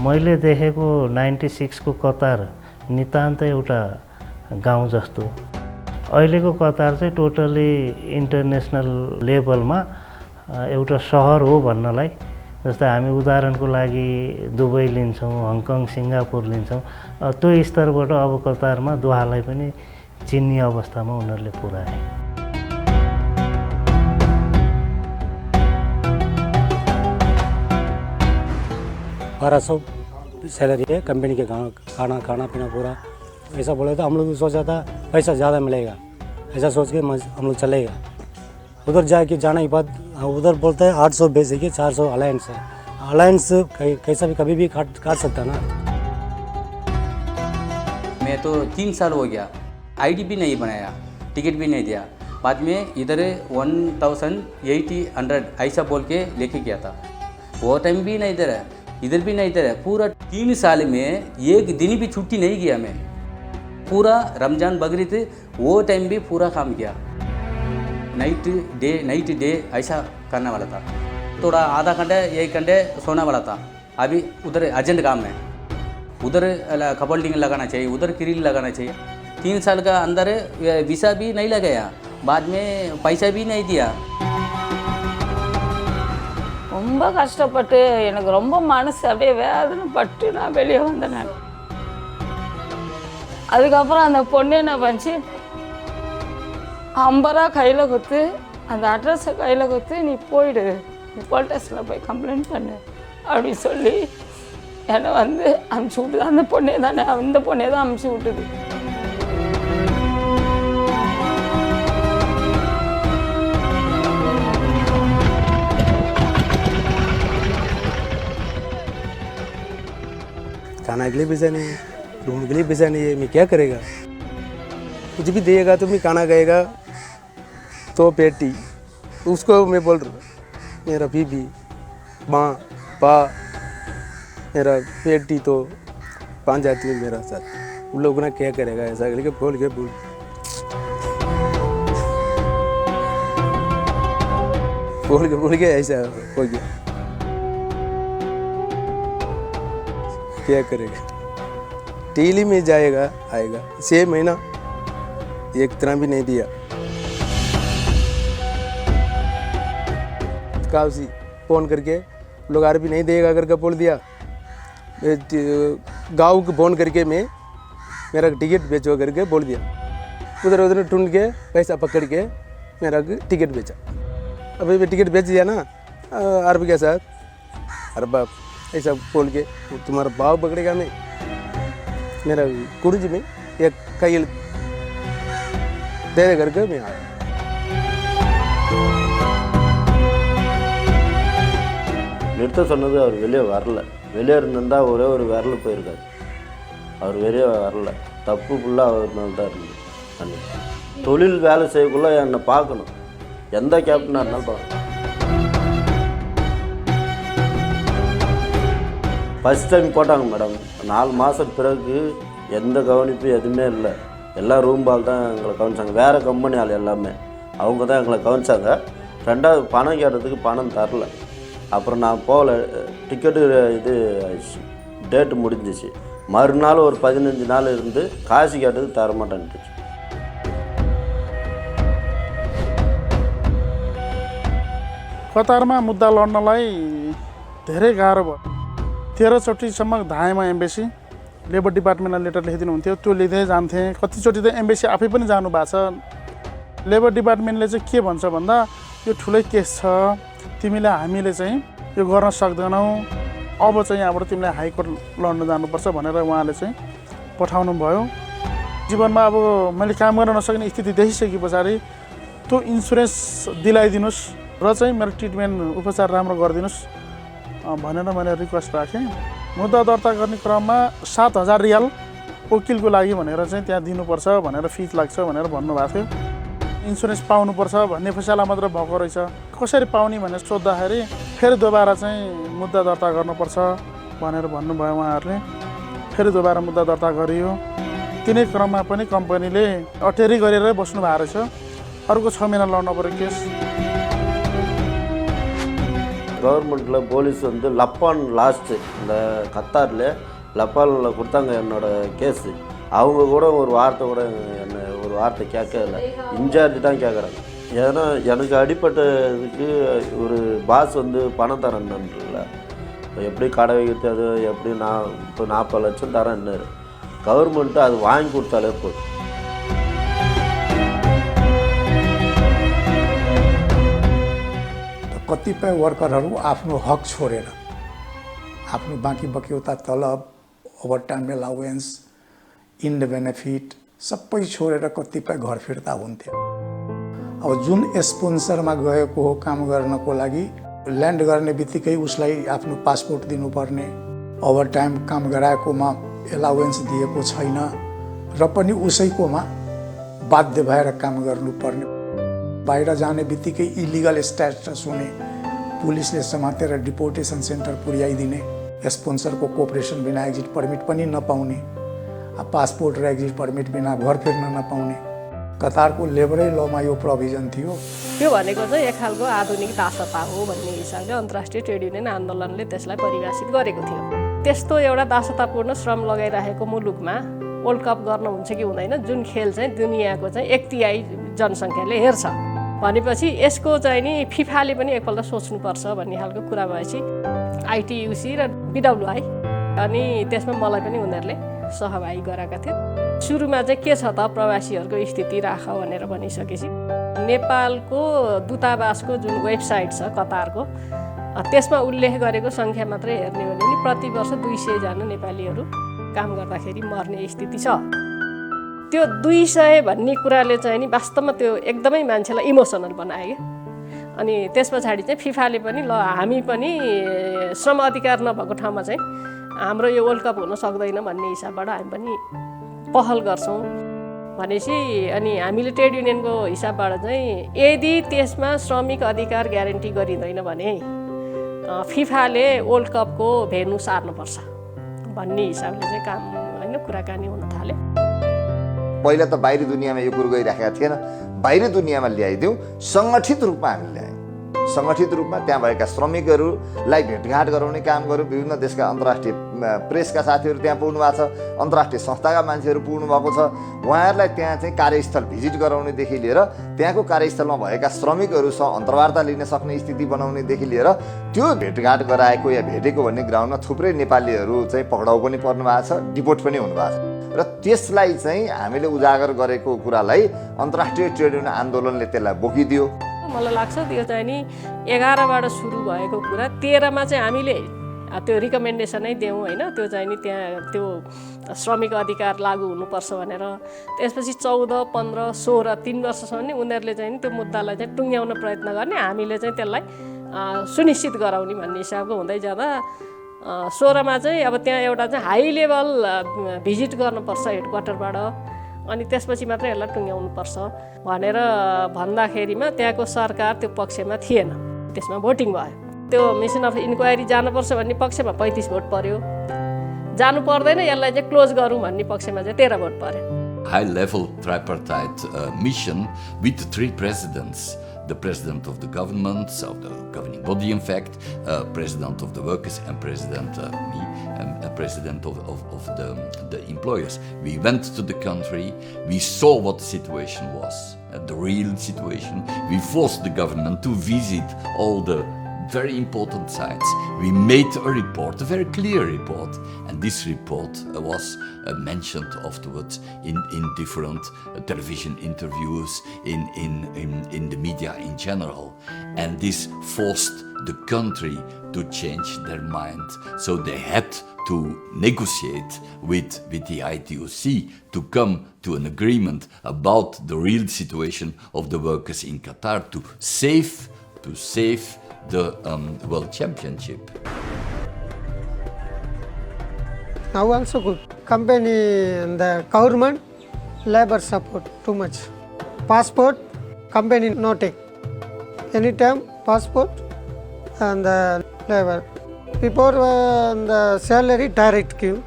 मैले देखेको 96 को कतार नितान्त एउटा गाउँ जस्तो। अहिलेको कतार चाहिँ टोटली इन्टरनेसनल लेभलमा एउटा सहर हो भन्नलाई, जस्तै हामी उदाहरणको लागि दुबई लिन्छौँ, हङकङ, सिङ्गापुर लिन्छौँ, त्यो स्तरबाट अब कतारमा दोहालाई पनि चिन्ने अवस्थामा उनीहरूले पुर्याए। 1200 सैलरी है, कंपनी के खाना पीना पूरा। ऐसा बोले तो हम लोग सोचा था पैसा ज़्यादा मिलेगा, ऐसा सोच के हम लोग चलेगा। उधर जाके जाने के बाद उधर बोलते हैं 800 बेसिक है, 400 अलायंस है। अलायंस कैसा भी कभी भी काट सकता ना। मैं तो 3 साल हो गया, आईडी भी नहीं बनाया, टिकट भी नहीं दिया। बाद में इधर 1800 ऐसा बोल के लेके गया था। वो टाइम भी नहीं दे रहा, इधर भी नहीं दे रहा। पूरा 3 साल में एक दिन भी छुट्टी नहीं किया मैं। पूरा रमज़ान बकरीद वो टाइम भी पूरा काम किया, नाइट डे ऐसा करने वाला था। थोड़ा आधा घंटे 1 घंटे सोने वाला था। अभी उधर अर्जेंट काम है, उधर कपल्डिंग लगाना चाहिए, उधर क्रिल लगाना चाहिए। 3 साल का अंदर वीसा भी नहीं लगाया, बाद में पैसा भी नहीं दिया। ரொம்ப கஷ்டப்பட்டு எனக்கு ரொம்ப மனசு அப்படியே வேதனைப்பட்டு நான் வெளியே வந்தேன். நான் அதுக்கப்புறம் அந்த பொண்ணு என்ன பண்ணிச்சு, 50 ரூபா கையில் கொடுத்து அந்த அட்ரஸை கையில் கொடுத்து நீ போயிடு, நீ போலீஸ் ஸ்டேஷனில் போய் கம்ப்ளைண்ட் பண்ணு அப்படின்னு சொல்லி என்னை அமுச்சு விட்டுது. அந்த பொண்ணே தானே, இந்த பொண்ணே தான் அமுச்சு விட்டுது. खाना के लिए पैसा नहीं है, रूम के लिए पैसा नहीं है, मैं क्या करेगा? कुछ भी देगा तो मैं खाना खाएगा तो पेटी, उसको मैं बोल रहा हूँ मेरा बीबी माँ पा मेरा पेटी तो 5 जाती है मेरा साथ, उन लोगों ने क्या करेगा? ऐसा करके बोल के ऐसा हो गया। क्या करेगा? डेली में जाएगा आएगा, 6 महीना एक तरह भी नहीं दिया। काउसी फोन करके लोग आर भी नहीं देगा करके बोल दिया। गाँव को फोन करके मैं मेरा टिकट बेचो करके बोल दिया। उधर ढूंढ के पैसा पकड़ के मेरा टिकट बेचा। अभी मैं टिकट बेच दिया ना अरब के साथ, अरे बाप ऐसा बोल के तुम्हारा भाव पकड़ेगा नहीं। मेरा कुर्ज में एक कई दे करके मैं आया। நிறுத்த சொன்னது அவர் வெளியே வரல. வெளியே இருந்தால் ஒரே ஒரு விரல் போயிருக்காரு. அவர் வெளியே வரல. தப்பு ஃபுல்லாக அவர் மேலே தான் இருந்தது. அன்றைக்கி தொழில் வேலை செய்யக்குள்ளே என்னை பார்க்கணும், எந்த கேப்டனாக இருந்தாலும் பார்க்கணும். ஃபஸ்ட் டைம் போட்டாங்க மேடம். 4 மாதம் பிறகு எந்த கவனிப்பு எதுவுமே இல்லை. எல்லாம் ரூம் பால் தான் எங்களை கவனிச்சாங்க. வேறு கம்பெனி ஆள் எல்லாமே அவங்க தான் எங்களை கவனிச்சாங்க. 2வது பணம் கேட்டதுக்கு பணம் தரல. அப்புறம் நான் போகல. டிக்கெட்டு இது டேட்டு முடிஞ்சிச்சு. மறுநாள் ஒரு 15 நாள் இருந்து காசு கேட்டதுக்கு தரமாட்டேன்ட்டு. कतारमा मुद्दा लड्नलाई धेरै गाह्रो भयो। 13 चोटिसम्म धाएमा एम्बेसी लेबर डिपार्टमेन्टलाई लेटर लेखिदिनु हुन्थ्यो, त्यो लेख्दै जान्थेँ। कतिचोटि त एम्बेसी आफै पनि जानु भएको छ। लेबर डिपार्टमेन्टले चाहिँ के भन्छ भन्दा यो ठुलै केस छ, हामीले चाहिँ यो गर्न सक्दैनौँ, अब चाहिँ यहाँबाट तिमीलाई हाइकोर्ट लड्न जानुपर्छ भनेर उहाँले चाहिँ पठाउनु भयो। जीवनमा अब मैले काम गर्न नसक्ने स्थिति देखिसके पछाडि त्यो इन्सुरेन्स दिलाइदिनुहोस् र चाहिँ मेरो ट्रिटमेन्ट उपचार राम्रो गरिदिनुहोस् भनेर मैले रिक्वेस्ट राखेँ। मुद्दा दर्ता गर्ने क्रममा 7,000 रियाल वकिलको लागि भनेर चाहिँ त्यहाँ दिनुपर्छ भनेर फिस लाग्छ भनेर भन्नुभएको थियो। इन्सुरेन्स पाउनुपर्छ भन्ने फैसला मात्र भएको रहेछ। कसरी पाउने भनेर सोद्धाखेरि फेरि दोबारा चाहिँ मुद्दा दर्ता गर्नुपर्छ भनेर भन्नुभयो उहाँहरूले। फेरि दोबारा मुद्दा दर्ता गरियो। तिनै क्रममा पनि कम्पनीले अटेरी गरेरै बस्नु भएको रहेछ। अर्को 6 महिना लड्नु पऱ्यो केस। கவர்மெண்ட்டில் போலீஸ் வந்து லப்பான் லாஸ்ட்டு இந்த கத்தாரில் லப்பானில் கொடுத்தாங்க என்னோடய கேஸு. அவங்க கூட ஒரு வார்த்தை கூட என்ன ஒரு வார்த்தை கேட்கல, இன்சார்ஜ் தான் கேட்குறாங்க. ஏன்னா எனக்கு அடிப்பட்டதுக்கு ஒரு பாஸ் வந்து பணம் தரேன்னுல, இப்போ எப்படி கடை வைக்கிறது, அது எப்படி நான் இப்போ 40 லட்சம் தரேன்னாரு. கவர்மெண்ட்டு அது வாங்கி கொடுத்தாலே போதும். कतिपय वर्करहरू आफ्नो हक छोडेर आफ्नो बाँकी बक्यौता तलब, ओभरटाइम एलाउन्स, इन्ड बेनिफिट सबै छोडेर कतिपय घर फिर्ता हुन्थ्यो। अब जुन स्पोन्सरमा गएको हो काम गर्नको लागि, ल्यान्ड गर्ने बित्तिकै उसलाई आफ्नो पासपोर्ट दिनुपर्ने, ओभरटाइम काम गराएकोमा एलाउन्स दिएको छैन र पनि उसैकोमा बाध्य भएर काम गर्नुपर्ने, बाहिर जाने बित्तिकै इलिगल स्ट्याटस हुने, पुलिसले समातेर डिपोर्टेसन सेन्टर पुर्याइदिने, स्पोन्सरको कोअपरेसन बिना एक्जिट पर्मिट पनि नपाउने, पासपोर्ट र एक्जिट पर्मिट बिना घर फिर्न नपाउने, कतारको लेबरै लमा यो प्रोभिजन थियो। त्यो भनेको चाहिँ एक खालको आधुनिक दासता हो भन्ने हिसाबले अन्तर्राष्ट्रिय ट्रेड युनियन आन्दोलनले त्यसलाई परिभाषित गरेको थियो। त्यस्तो एउटा दासतापूर्ण श्रम लगाइरहेको मुलुकमा वर्ल्ड कप गर्न हुन्छ कि हुँदैन, जुन खेल चाहिँ दुनियाँको चाहिँ 1/3 जनसङ्ख्याले हेर्छ भनेपछि यसको चाहिँ नि फिफाले पनि एकपल्ट सोच्नुपर्छ भन्ने खालको कुरा भएपछि आइटियुसी र बिडब्लुआई अनि त्यसमा मलाई पनि उनीहरूले सहभागी गराएका थिए। सुरुमा चाहिँ के छ त प्रवासीहरूको स्थिति राख भनेर भनिसकेपछि नेपालको दूतावासको जुन वेबसाइट छ कतारको, त्यसमा उल्लेख गरेको सङ्ख्या मात्रै हेर्ने हो भने प्रति वर्ष 200 जना नेपालीहरू काम गर्दाखेरि मर्ने स्थिति छ। त्यो 200 भन्ने कुराले चाहिँ नि वास्तवमा त्यो एकदमै मान्छेलाई इमोसनल बनायो क्या। अनि त्यस पछाडि चाहिँ फिफाले पनि ल हामी पनि श्रम अधिकार नभएको ठाउँमा चाहिँ हाम्रो यो वर्ल्ड कप हुन सक्दैन भन्ने हिसाबबाट हामी पनि पहल गर्छौँ भनेपछि, अनि हामीले ट्रेड युनियनको हिसाबबाट चाहिँ यदि त्यसमा श्रमिक अधिकार ग्यारेन्टी गरिँदैन भने फिफाले वर्ल्ड कपको भेन्यू सार्नुपर्छ भन्ने हिसाबले चाहिँ काम होइन कुराकानी हुन थाल्यो। पहिला त बाहिरी दुनियाँमा यो कुरो गइराखेका थिएन, बाहिरी दुनियाँमा ल्याइदिउँ, सङ्गठित रूपमा हामी ल्यायौँ। सङ्गठित रूपमा त्यहाँ भएका श्रमिकहरूलाई भेटघाट गराउने काम गऱ्यौँ। विभिन्न देशका अन्तर्राष्ट्रिय प्रेसका साथीहरू त्यहाँ पुग्नु भएको छ, अन्तर्राष्ट्रिय संस्थाका मान्छेहरू पुग्नु भएको छ। उहाँहरूलाई त्यहाँ चाहिँ कार्यस्थल भिजिट गराउनेदेखि लिएर त्यहाँको कार्यस्थलमा भएका श्रमिकहरूसँग अन्तर्वार्ता लिन सक्ने स्थिति बनाउनेदेखि लिएर त्यो भेटघाट गराएको या भेटेको भन्ने ग्राउन्डमा थुप्रै नेपालीहरू चाहिँ पक्राउ पनि पर्नु भएको छ, डिपोर्ट पनि हुनुभएको छ। र त्यसलाई चाहिँ हामीले उजागर गरेको कुरालाई अन्तर्राष्ट्रिय ट्रेड युनियन आन्दोलनले त्यसलाई बोकिदियो। मलाई लाग्छ त्यो चाहिँ नि 11बाट सुरु भएको कुरा 13मा चाहिँ हामीले त्यो रिकमेन्डेसनै दियौँ होइन, त्यो चाहिँ नि त्यहाँ त्यो श्रमिक अधिकार लागू हुनुपर्छ भनेर। त्यसपछि 14, 15, 16 3 वर्षसम्म नि उनीहरूले चाहिँ नि त्यो मुद्दालाई चाहिँ टुङ्ग्याउन प्रयत्न गर्ने, हामीले चाहिँ त्यसलाई सुनिश्चित गराउने भन्ने हिसाबको हुँदै जाँदा 16मा चाहिँ अब त्यहाँ एउटा चाहिँ हाई लेभल भिजिट गर्नुपर्छ हेडक्वार्टरबाट, अनि त्यसपछि मात्रै यसलाई टुङ्ग्याउनुपर्छ भनेर भन्दाखेरिमा त्यहाँको सरकार त्यो पक्षमा थिएन। त्यसमा भोटिङ भयो। त्यो मिसन अफ इन्क्वायरी जानुपर्छ भन्ने पक्षमा 35 भोट पर्यो, जानु पर्दैन यसलाई चाहिँ क्लोज गरौँ भन्ने पक्षमा चाहिँ 13 भोट पर्यो। High level tripartite mission with 3 presidents. The president of the government, of the governing body in fact, president of the workers and president me, and president of the employers. We went to the country, we saw what the situation was, the real situation. We forced the government to visit all the very important sites. We made a report, a very clear report, and this report was mentioned afterwards in different television interviews, in the media in general. And this forced the country to change their mind. So they had to negotiate with the ITUC to come to an agreement about the real situation of the workers in Qatar to save the World Championship. Now also good. Company and the government labor support too much. Passport, company no take. Anytime passport and the labor. Before the salary direct queue.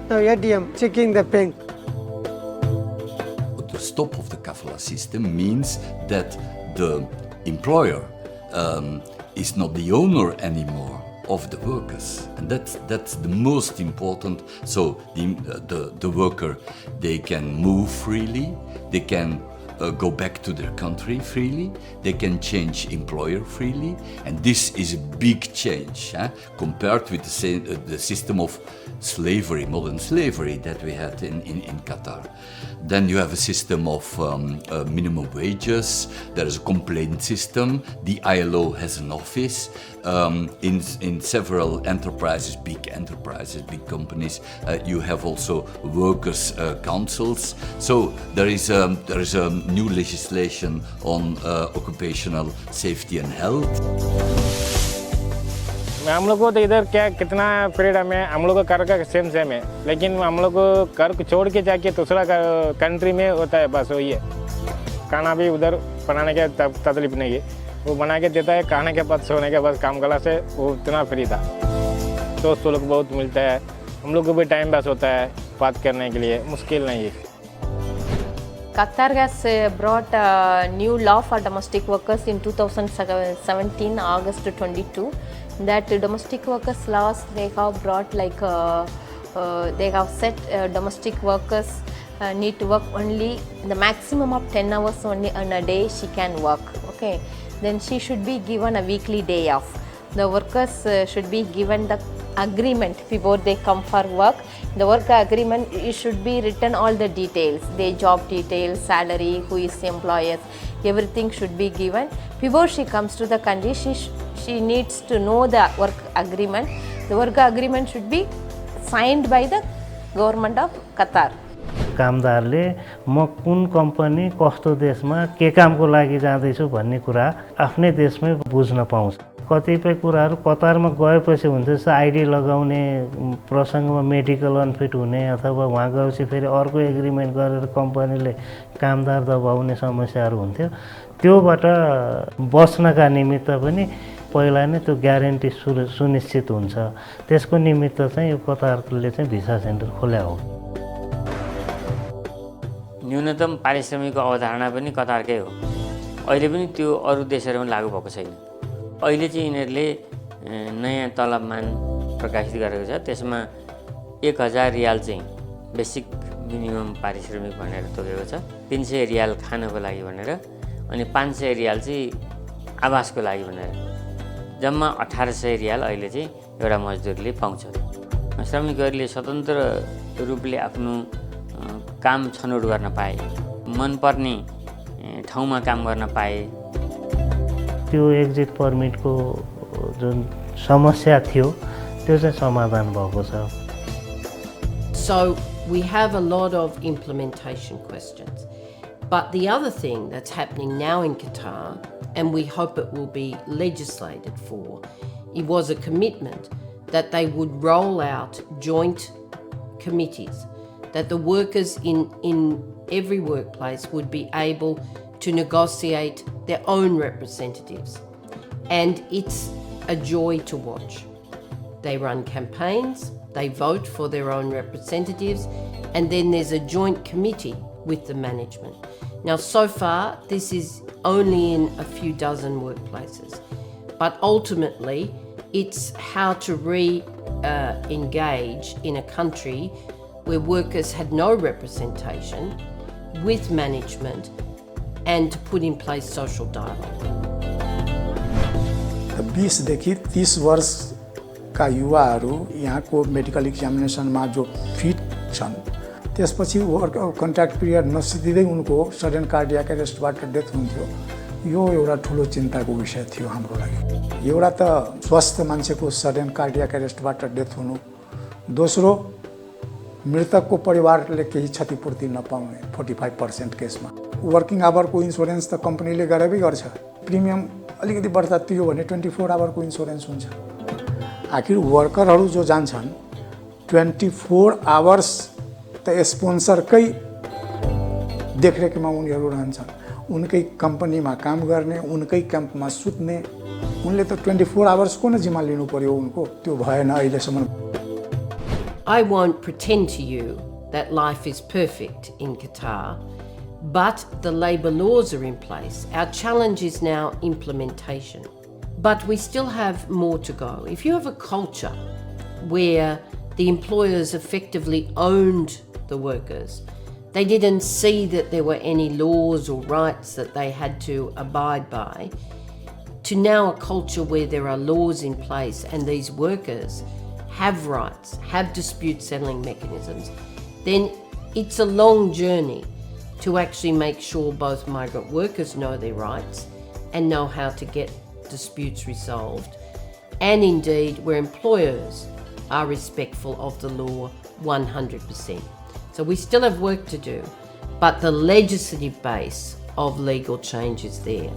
Now ATM checking the bank. The stop of the kafala system means that the employer is not the owner anymore of the workers, and that's the most important. So the worker, they can move freely, they can go back to their country freely, they can change employer freely, and this is a big change compared with the system of slavery, modern slavery that we had in Qatar. Then you have a system of minimum wages, there is a complaint system, the ILO has an office, in several enterprises, big companies, you have also workers' councils. So there is a new legislation on occupational safety and health. हम लोग को तो इधर क्या कितना freedom है, हम लोग का कर का सेम है, लेकिन हम लोग को कर को छोड़ के जाके दूसरा कंट्री में होता है, बस वही है। खाना भी उधर बनाने के तकलीफ नहीं है, वो बना के देता है, खाने के बाद सोने के बाद काम गला से वो इतना फ्री था। दोस्त लोग बहुत मिलता है, हम लोग को भी टाइम पास होता है बात करने के लिए, मुश्किल नहीं है। Qatar has brought a new law for domestic workers in 2017, August 22. That domestic workers laws, they have brought like they have set domestic workers need to work only the maximum of 10 hours only on a day she can work. Okay, then she should be given a weekly day off. The workers should be given the agreement before they come for work. The work agreement, it should be written all the details, their job details, salary, who is the employer, everything should be given. Before she comes to the country, she needs to know the work agreement. The work agreement should be signed by the government of Qatar. कामदारले म कुन company कस्तो देशमा के कामको लागि जाँदैछु भन्ने कुरा आफ्नै देशमै बुझ्न पाउँछ। कतिपय कुराहरू कतारमा गएपछि हुन्छ, जस्तो आइडी लगाउने प्रसङ्गमा मेडिकल अनफिट हुने अथवा वहाँ गएपछि फेरि अर्को एग्रिमेन्ट गरेर कम्पनीले कामदार दबाउने समस्याहरू हुन्थ्यो। त्योबाट बच्नका निमित्त पनि पहिला नै त्यो ग्यारेन्टी सुनिश्चित हुन्छ। त्यसको निमित्त चाहिँ यो कतारले चाहिँ भिसा सेन्टर खोल्या हो। न्यूनतम पारिश्रमिकको अवधारणा पनि कतारकै हो। अहिले पनि त्यो अरू देशहरूमा लागू भएको छैन। अहिले चाहिँ यिनीहरूले नयाँ तलबमान प्रकाशित गरेको छ, त्यसमा 1000 रियाल चाहिँ बेसिक मिनिमम पारिश्रमिक भनेर तोकेको छ, 300 रियाल खानको लागि भनेर, अनि 500 रियाल चाहिँ आवासको लागि भनेर, जम्मा 1800 रियाल अहिले चाहिँ एउटा मजदुरले पाउँछ। श्रमिकहरूले स्वतन्त्र रूपले आफ्नो काम छनौट गर्न पाए, मनपर्ने ठाउँमा काम गर्न पाए। त्यो एक्जिट पर्मिटको जुन समस्या थियो त्यो चाहिँ समाधान भएको छ। So we have a lot of implementation questions. But the other thing that's happening now in Qatar, and we hope it will be legislated for, it was a commitment that they would roll out joint committees, that the workers in every workplace would be able to negotiate their own representatives. And it's a joy to watch. They run campaigns, they vote for their own representatives, and then there's a joint committee with the management. Now, so far, this is only in a few dozen workplaces, but ultimately, it's how to engage in a country where workers had no representation with management and to put in place social dialogue. 20 देखि 30 वर्षका युवाहरू यहाँको medical एक्जामिनेसनमा जो fit छन्, त्यसपछि work contract period नसिद्धिँदै उनको sudden cardiac एरेस्टबाट death हुन्थ्यो। यो एउटा ठुलो चिन्ताको विषय थियो हाम्रो लागि। एउटा त स्वस्थ मान्छेको सडन कार्डियाक एरेस्टबाट डेथ हुनु, दोस्रो मृतकको परिवारले केही क्षतिपूर्ति नपाउने 45% केसमा। वर्किङ आवरको इन्सुरेन्स त कम्पनीले गरेरै गर्छ, प्रिमियम अलिकति बढ्ता तिर्यो भने 24 आवरको इन्सुरेन्स हुन्छ। आखिर वर्करहरू जो जान्छन् 24 आवर्स त स्पोन्सरकै देखरेखमा उनीहरू रहन्छन्, उनकै कम्पनीमा काम गर्ने, उनकै क्याम्पमा सुत्ने, उनले त 24 आवर्स को न जिम्मा लिनु पर्यो, उनको त्यो भएन अहिलेसम्म। I won't pretend to you that life is perfect in Qatar, but the labour laws are in place. Our challenge is now implementation. But we still have more to go. If you have a culture where the employers effectively owned the workers, they didn't see that there were any laws or rights that they had to abide by, to now a culture where there are laws in place and these workers have rights, have dispute settling mechanisms, then it's a long journey to actually make sure both migrant workers know their rights and know how to get disputes resolved, and indeed where employers are respectful of the law 100%. So we still have work to do, but the legislative base of legal change is there.